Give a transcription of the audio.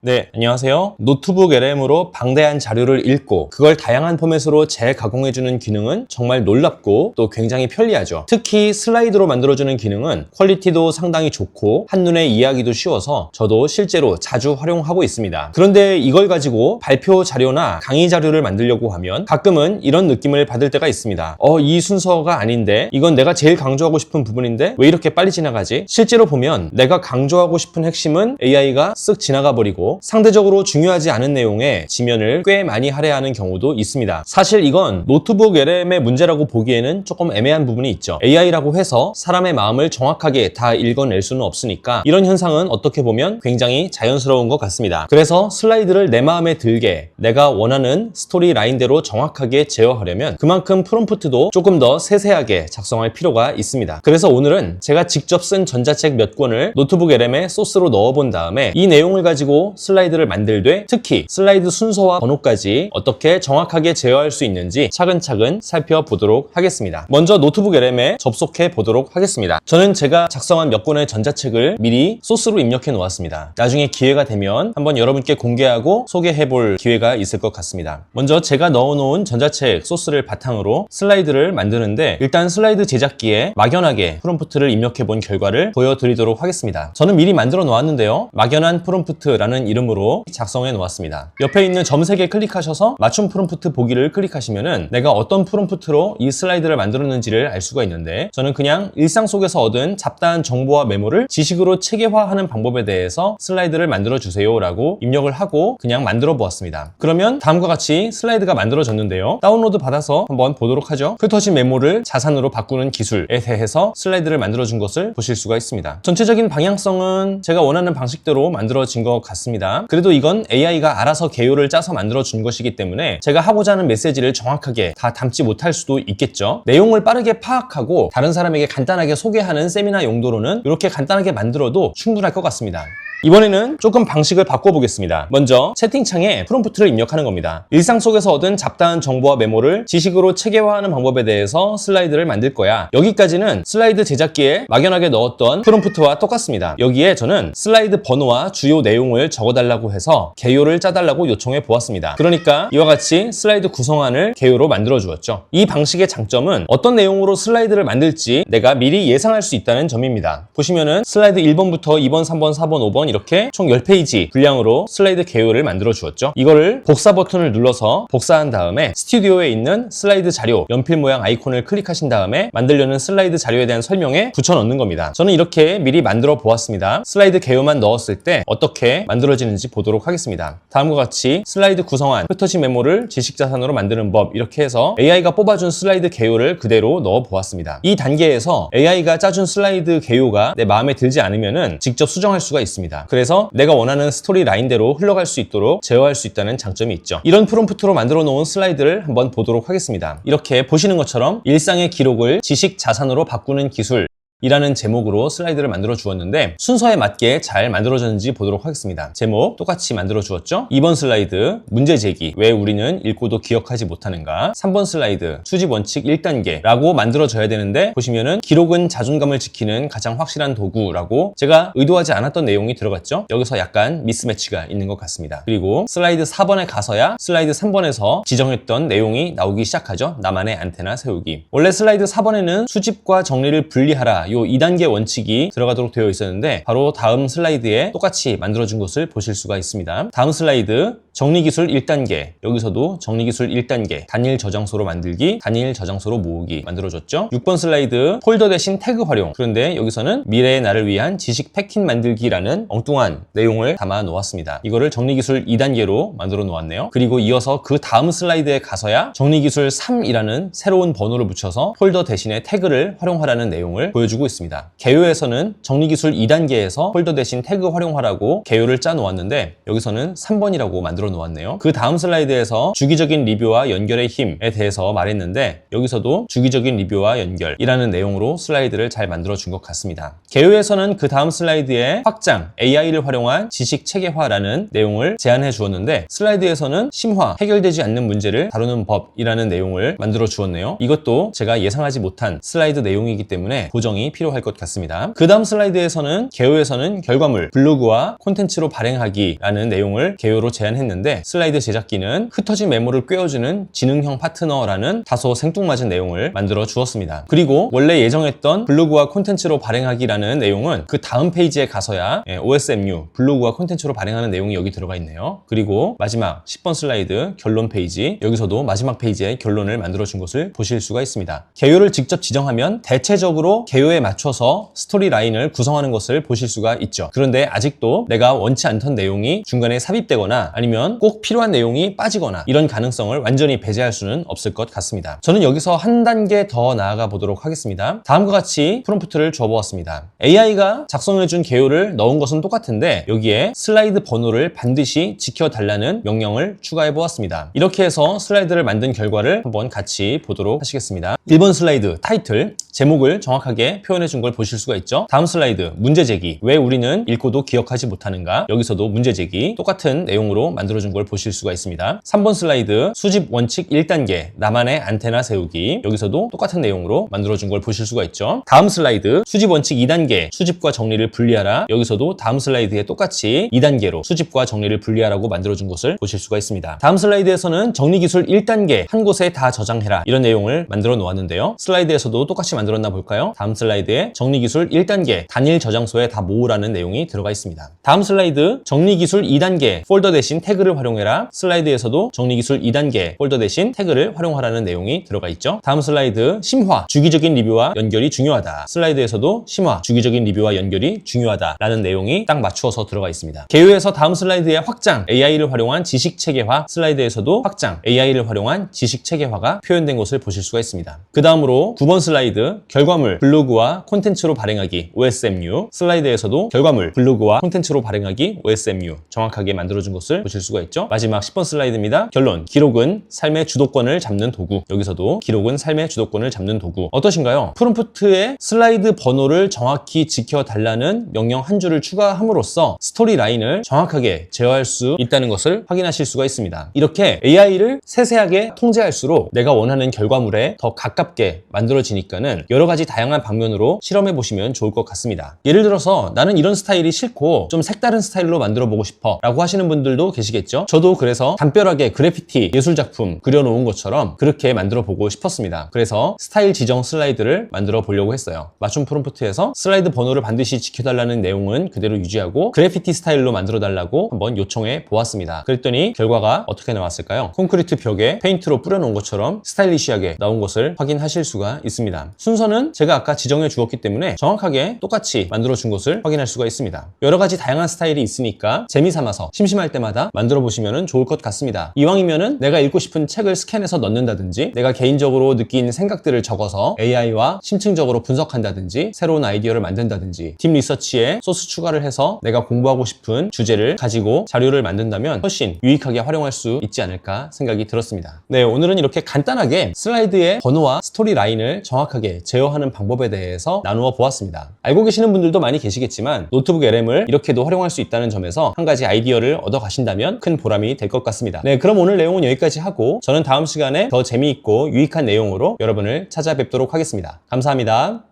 네, 안녕하세요. 노트북 LM으로 방대한 자료를 읽고 그걸 다양한 포맷으로 재가공해주는 기능은 정말 놀랍고 또 굉장히 편리하죠. 특히 슬라이드로 만들어주는 기능은 퀄리티도 상당히 좋고 한눈에 이해하기도 쉬워서 저도 실제로 자주 활용하고 있습니다. 그런데 이걸 가지고 발표 자료나 강의 자료를 만들려고 하면 가끔은 이런 느낌을 받을 때가 있습니다. 이 순서가 아닌데, 이건 내가 제일 강조하고 싶은 부분인데 왜 이렇게 빨리 지나가지? 실제로 보면 내가 강조하고 싶은 핵심은 AI가 쓱 지나가 버리고 상대적으로 중요하지 않은 내용에 지면을 꽤 많이 할애하는 경우도 있습니다. 사실 이건 노트북 LM의 문제라고 보기에는 조금 애매한 부분이 있죠. AI라고 해서 사람의 마음을 정확하게 다 읽어낼 수는 없으니까 이런 현상은 어떻게 보면 굉장히 자연스러운 것 같습니다. 그래서 슬라이드를 내 마음에 들게 내가 원하는 스토리 라인대로 정확하게 제어하려면 그만큼 프롬프트도 조금 더 세세하게 작성할 필요가 있습니다. 그래서 오늘은 제가 직접 쓴 전자책 몇 권을 노트북 LM에 소스로 넣어본 다음에 이 내용을 가지고 슬라이드를 만들되 특히 슬라이드 순서와 번호까지 어떻게 정확하게 제어할 수 있는지 차근차근 살펴보도록 하겠습니다. 먼저 노트북 LM에 접속해 보도록 하겠습니다. 저는 제가 작성한 몇 권의 전자책을 미리 소스로 입력해 놓았습니다. 나중에 기회가 되면 한번 여러분께 공개하고 소개해 볼 기회가 있을 것 같습니다. 먼저 제가 넣어놓은 전자책 소스를 바탕으로 슬라이드를 만드는데 일단 슬라이드 제작기에 막연하게 프롬프트를 입력해 본 결과를 보여드리도록 하겠습니다. 저는 미리 만들어 놓았는데요. 막연한 프롬프트라는 이름으로 작성해 놓았습니다. 옆에 있는 점 3개 클릭하셔서 맞춤 프롬프트 보기를 클릭하시면은 내가 어떤 프롬프트로 이 슬라이드를 만들었는지를 알 수가 있는데 저는 그냥 일상 속에서 얻은 잡다한 정보와 메모를 지식으로 체계화하는 방법에 대해서 슬라이드를 만들어 주세요 라고 입력을 하고 그냥 만들어 보았습니다. 그러면 다음과 같이 슬라이드가 만들어졌는데요. 다운로드 받아서 한번 보도록 하죠. 흩어진 메모를 자산으로 바꾸는 기술에 대해서 슬라이드를 만들어 준 것을 보실 수가 있습니다. 전체적인 방향성은 제가 원하는 방식대로 만들어진 것 같습니다. 그래도 이건 AI가 알아서 개요를 짜서 만들어 준 것이기 때문에 제가 하고자 하는 메시지를 정확하게 다 담지 못할 수도 있겠죠. 내용을 빠르게 파악하고 다른 사람에게 간단하게 소개하는 세미나 용도로는 이렇게 간단하게 만들어도 충분할 것 같습니다. 이번에는 조금 방식을 바꿔보겠습니다. 먼저 채팅창에 프롬프트를 입력하는 겁니다. 일상 속에서 얻은 잡다한 정보와 메모를 지식으로 체계화하는 방법에 대해서 슬라이드를 만들 거야. 여기까지는 슬라이드 제작기에 막연하게 넣었던 프롬프트와 똑같습니다. 여기에 저는 슬라이드 번호와 주요 내용을 적어달라고 해서 개요를 짜달라고 요청해 보았습니다. 그러니까 이와 같이 슬라이드 구성안을 개요로 만들어 주었죠. 이 방식의 장점은 어떤 내용으로 슬라이드를 만들지 내가 미리 예상할 수 있다는 점입니다. 보시면은 슬라이드 1번부터 2번, 3번, 4번, 5번 이렇게 총 10페이지 분량으로 슬라이드 개요를 만들어 주었죠. 이거를 복사 버튼을 눌러서 복사한 다음에 스튜디오에 있는 슬라이드 자료 연필 모양 아이콘을 클릭하신 다음에 만들려는 슬라이드 자료에 대한 설명에 붙여 넣는 겁니다. 저는 이렇게 미리 만들어 보았습니다. 슬라이드 개요만 넣었을 때 어떻게 만들어지는지 보도록 하겠습니다. 다음과 같이 슬라이드 구성안, 흩어진 메모를 지식자산으로 만드는 법 이렇게 해서 AI가 뽑아준 슬라이드 개요를 그대로 넣어 보았습니다. 이 단계에서 AI가 짜준 슬라이드 개요가 내 마음에 들지 않으면은 직접 수정할 수가 있습니다. 그래서 내가 원하는 스토리 라인대로 흘러갈 수 있도록 제어할 수 있다는 장점이 있죠. 이런 프롬프트로 만들어 놓은 슬라이드를 한번 보도록 하겠습니다. 이렇게 보시는 것처럼 일상의 기록을 지식 자산으로 바꾸는 기술 이라는 제목으로 슬라이드를 만들어 주었는데 순서에 맞게 잘 만들어졌는지 보도록 하겠습니다. 제목 똑같이 만들어 주었죠? 2번 슬라이드 문제 제기, 왜 우리는 읽고도 기억하지 못하는가? 3번 슬라이드 수집 원칙 1단계 라고 만들어져야 되는데 보시면은 기록은 자존감을 지키는 가장 확실한 도구라고 제가 의도하지 않았던 내용이 들어갔죠? 여기서 약간 미스매치가 있는 것 같습니다. 그리고 슬라이드 4번에 가서야 슬라이드 3번에서 지정했던 내용이 나오기 시작하죠? 나만의 안테나 세우기. 원래 슬라이드 4번에는 수집과 정리를 분리하라 요 2단계 원칙이 들어가도록 되어 있었는데 바로 다음 슬라이드에 똑같이 만들어준 것을 보실 수가 있습니다. 다음 슬라이드 정리기술 1단계 여기서도 정리기술 1단계 단일 저장소로 만들기, 단일 저장소로 모으기 만들어줬죠. 6번 슬라이드 폴더 대신 태그 활용. 그런데 여기서는 미래의 나를 위한 지식 패킷 만들기라는 엉뚱한 내용을 담아 놓았습니다. 이거를 정리기술 2단계로 만들어 놓았네요. 그리고 이어서 그 다음 슬라이드에 가서야 정리기술 3이라는 새로운 번호를 붙여서 폴더 대신에 태그를 활용하라는 내용을 보여주고 있습니다. 개요에서는 정리기술 2단계에서 폴더 대신 태그 활용하라고 개요를 짜 놓았는데 여기서는 3번이라고 만들어 만들어 놓았네요. 그 다음 슬라이드에서 주기적인 리뷰와 연결의 힘에 대해서 말했는데 여기서도 주기적인 리뷰와 연결이라는 내용으로 슬라이드를 잘 만들어 준 것 같습니다. 개요에서는 그 다음 슬라이드에 확장, AI를 활용한 지식 체계화라는 내용을 제안해 주었는데 슬라이드에서는 심화, 해결되지 않는 문제를 다루는 법이라는 내용을 만들어 주었네요. 이것도 제가 예상하지 못한 슬라이드 내용이기 때문에 보정이 필요할 것 같습니다. 그 다음 슬라이드에서는 개요에서는 결과물, 블로그와 콘텐츠로 발행하기라는 내용을 개요로 제안했는데 슬라이드 제작기는 흩어진 메모를 꿰어주는 지능형 파트너라는 다소 생뚱맞은 내용을 만들어 주었습니다. 그리고 원래 예정했던 블로그와 콘텐츠로 발행하기라는 내용은 그 다음 페이지에 가서야 OSMU, 블로그와 콘텐츠로 발행하는 내용이 여기 들어가 있네요. 그리고 마지막 10번 슬라이드 결론 페이지, 여기서도 마지막 페이지에 결론을 만들어 준 것을 보실 수가 있습니다. 개요를 직접 지정하면 대체적으로 개요에 맞춰서 스토리 라인을 구성하는 것을 보실 수가 있죠. 그런데 아직도 내가 원치 않던 내용이 중간에 삽입되거나 아니면 꼭 필요한 내용이 빠지거나 이런 가능성을 완전히 배제할 수는 없을 것 같습니다. 저는 여기서 한 단계 더 나아가 보도록 하겠습니다. 다음과 같이 프롬프트를 줘보았습니다. AI가 작성해준 개요를 넣은 것은 똑같은데 여기에 슬라이드 번호를 반드시 지켜달라는 명령을 추가해 보았습니다. 이렇게 해서 슬라이드를 만든 결과를 한번 같이 보도록 하시겠습니다. 1번 슬라이드 타이틀, 제목을 정확하게 표현해 준 걸 보실 수가 있죠. 다음 슬라이드 문제 제기, 왜 우리는 읽고도 기억하지 못하는가, 여기서도 문제 제기 똑같은 내용으로 만들어 준 걸 보실 수가 있습니다. 3번 슬라이드 수집 원칙 1단계, 나만의 안테나 세우기, 여기서도 똑같은 내용으로 만들어 준 걸 보실 수가 있죠. 다음 슬라이드 수집 원칙 2단계, 수집과 정리를 분리하라, 여기서도 다음 슬라이드에 똑같이 2단계로 수집과 정리를 분리하라고 만들어 준 것을 보실 수가 있습니다. 다음 슬라이드에서는 정리기술 1단계, 한 곳에 다 저장해라, 이런 내용을 만들어 놓았는데요. 슬라이드에서도 똑같이 만들었나 볼까요? 다음 슬라이드에 정리기술 1단계, 단일 저장소에 다 모으라는 내용이 들어가 있습니다. 다음 슬라이드 정리기술 2단계, 폴더 대신 태그를 활용해라, 슬라이드에서도 정리기술 2단계, 폴더 대신 태그를 활용하라는 내용이 들어가 있죠. 다음 슬라이드 심화, 주기적인 리뷰와 연결이 중요하다, 슬라이드에서도 심화, 주기적인 리뷰와 연결이 중요하다라는 내용이 딱 맞추어서 들어가 있습니다. 개요에서 다음 슬라이드에 확장, AI를 활용한 지식 체계화, 슬라이드에서도 확장, AI를 활용한 지식 체계화가 표현된 것을 보실 수가 있습니다. 그 다음으로 9번 슬라이드 결과물, 블로그와 콘텐츠로 발행하기, OSMU, 슬라이드에서도 결과물, 블로그와 콘텐츠로 발행하기, OSMU 정확하게 만들어준 것을 보실 수가 있죠. 마지막 10번 슬라이드입니다. 결론, 기록은 삶의 주도권을 잡는 도구, 여기서도 기록은 삶의 주도권을 잡는 도구. 어떠신가요? 프롬프트에 슬라이드 번호를 정확히 지켜달라는 명령 한 줄을 추가함으로써 스토리 라인을 정확하게 제어할 수 있다는 것을 확인하실 수가 있습니다. 이렇게 AI를 세세하게 통제할수록 내가 원하는 결과물에 더 가깝게 만들어지니까는 여러 가지 다양한 방면으로 실험해 보시면 좋을 것 같습니다. 예를 들어서 나는 이런 스타일이 싫고 좀 색다른 스타일로 만들어 보고 싶어 라고 하시는 분들도 계시겠죠. 저도 그래서 담벼락에 그래피티 예술작품 그려놓은 것처럼 그렇게 만들어 보고 싶었습니다. 그래서 스타일 지정 슬라이드를 만들어 보려고 했어요. 맞춤 프롬프트에서 슬라이드 번호를 반드시 지켜달라는 내용은 그대로 유지하고 그래피티 스타일로 만들어 달라고 한번 요청해 보았습니다. 그랬더니 결과가 어떻게 나왔을까요? 콘크리트 벽에 페인트로 뿌려놓은 것처럼 스타일리시하게 나온 것을 확인하실 수가 있습니다. 순서는 제가 아까 지정해 주었기 때문에 정확하게 똑같이 만들어 준 것을 확인할 수가 있습니다. 여러 가지 다양한 스타일이 있으니까 재미삼아서 심심할 때마다 만들어 보시면 좋을 것 같습니다. 이왕이면은 내가 읽고 싶은 책을 스캔해서 넣는다든지, 내가 개인적으로 느낀 생각들을 적어서 AI와 심층적으로 분석한다든지, 새로운 아이디어를 만든다든지, 딥 리서치에 소스 추가를 해서 내가 공부하고 싶은 주제를 가지고 자료를 만든다면 훨씬 유익하게 활용할 수 있지 않을까 생각이 들었습니다. 네, 오늘은 이렇게 간단하게 슬라이드의 번호와 스토리 라인을 정확하게 제어하는 방법에 대해서 나누어 보았습니다. 알고 계시는 분들도 많이 계시겠지만 노트북 LM을 이렇게도 활용할 수 있다는 점에서 한 가지 아이디어를 얻어 가신다면 큰 보람이 될 것 같습니다. 네, 그럼 오늘 내용은 여기까지 하고 저는 다음 시간에 더 재미있고 유익한 내용으로 여러분을 찾아뵙도록 하겠습니다. 감사합니다.